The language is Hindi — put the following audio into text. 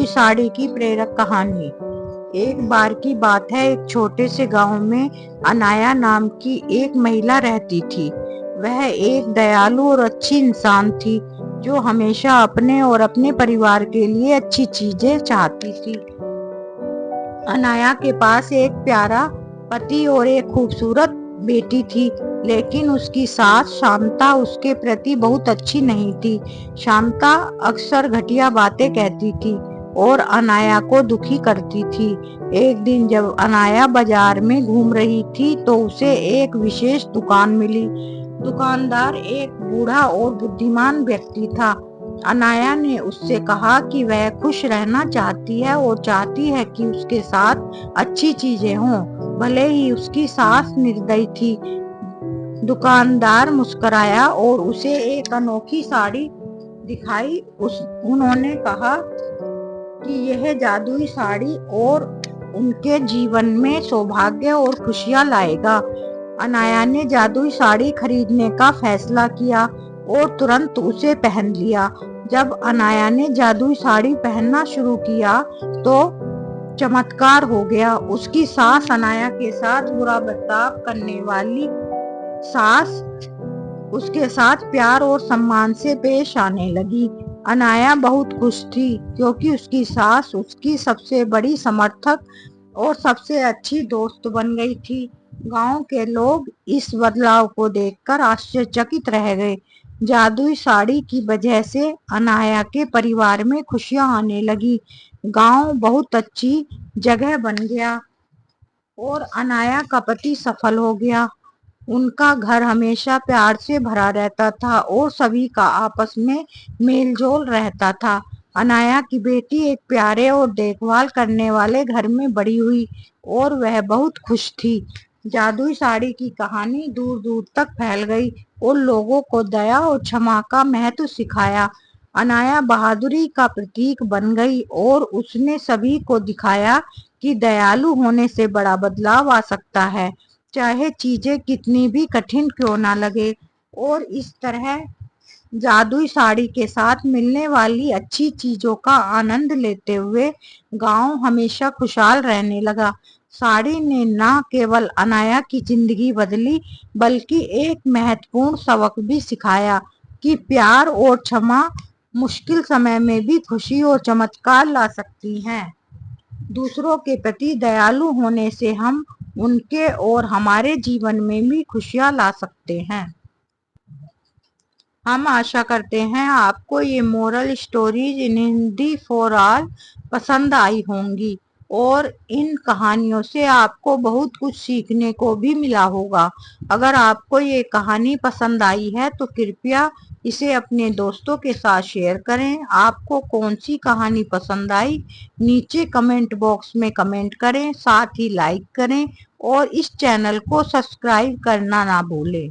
जादुई साड़ी की प्रेरक कहानी। एक बार की बात है, एक छोटे से गांव में अनाया नाम की एक महिला रहती थी। वह एक दयालु और अच्छी इंसान थी जो हमेशा अपने और अपने परिवार के लिए अच्छी चीजें चाहती थी। अनाया के पास एक प्यारा पति और एक खूबसूरत बेटी थी, लेकिन उसकी सास शांता उसके प्रति बहुत अच्छी नहीं थी। शांता अक्सर घटिया बातें कहती थी और अनाया को दुखी करती थी। एक दिन जब अनाया बाजार में घूम रही थी तो उसे एक विशेष दुकान मिली। दुकानदार एक बूढ़ा और बुद्धिमान व्यक्ति था। अनाया ने उससे कहा कि वह खुश रहना चाहती है और चाहती है कि उसके साथ अच्छी चीजें हों, भले ही उसकी सास निर्दयी थी। दुकानदार मुस्कुराया और उसे एक अनोखी साड़ी दिखाई। उन्होंने कहा कि यह जादुई साड़ी और उनके जीवन में सौभाग्य और खुशियां लाएगा। अनाया ने जादुई साड़ी खरीदने का फैसला किया और तुरंत उसे पहन लिया। जब अनाया ने जादुई साड़ी पहनना शुरू किया तो चमत्कार हो गया। उसकी सास अनाया के साथ बुरा बर्ताव करने वाली सास उसके साथ प्यार और सम्मान से पेश आने लगी। अनाया बहुत खुश थी क्योंकि उसकी सास उसकी सबसे बड़ी समर्थक और सबसे अच्छी दोस्त बन गई थी। गांव के लोग इस बदलाव को देखकर आश्चर्यचकित रह गए। जादुई साड़ी की वजह से अनाया के परिवार में खुशियां आने लगी। गांव बहुत अच्छी जगह बन गया और अनाया का पति सफल हो गया। उनका घर हमेशा प्यार से भरा रहता था और सभी का आपस में मेलजोल रहता था। अनाया की बेटी एक प्यारे और देखभाल करने वाले घर में बड़ी हुई और वह बहुत खुश थी। जादुई साड़ी की कहानी दूर दूर तक फैल गई और लोगों को दया और क्षमा का महत्व सिखाया। अनाया बहादुरी का प्रतीक बन गई और उसने सभी को दिखाया कि दयालु होने से बड़ा बदलाव आ सकता है, चाहे चीजें कितनी भी कठिन क्यों ना लगे। और इस तरह जादुई साड़ी के साथ मिलने वाली अच्छी चीजों का आनंद लेते हुए गांव हमेशा खुशहाल रहने लगा। साड़ी ने न केवल अनाया की जिंदगी बदली बल्कि एक महत्वपूर्ण सबक भी सिखाया कि प्यार और क्षमा मुश्किल समय में भी खुशी और चमत्कार ला सकती हैं। दूसरों के प्रति दयालु होने से हम उनके और हमारे जीवन में भी खुशियां ला सकते हैं। हम आशा करते हैं आपको ये moral stories in Hindi for all पसंद आई होंगी और इन कहानियों से आपको बहुत कुछ सीखने को भी मिला होगा। अगर आपको ये कहानी पसंद आई है तो कृपया इसे अपने दोस्तों के साथ शेयर करें। आपको कौन सी कहानी पसंद आई नीचे कमेंट बॉक्स में कमेंट करें, साथ ही लाइक करें और इस चैनल को सब्सक्राइब करना ना भूलें।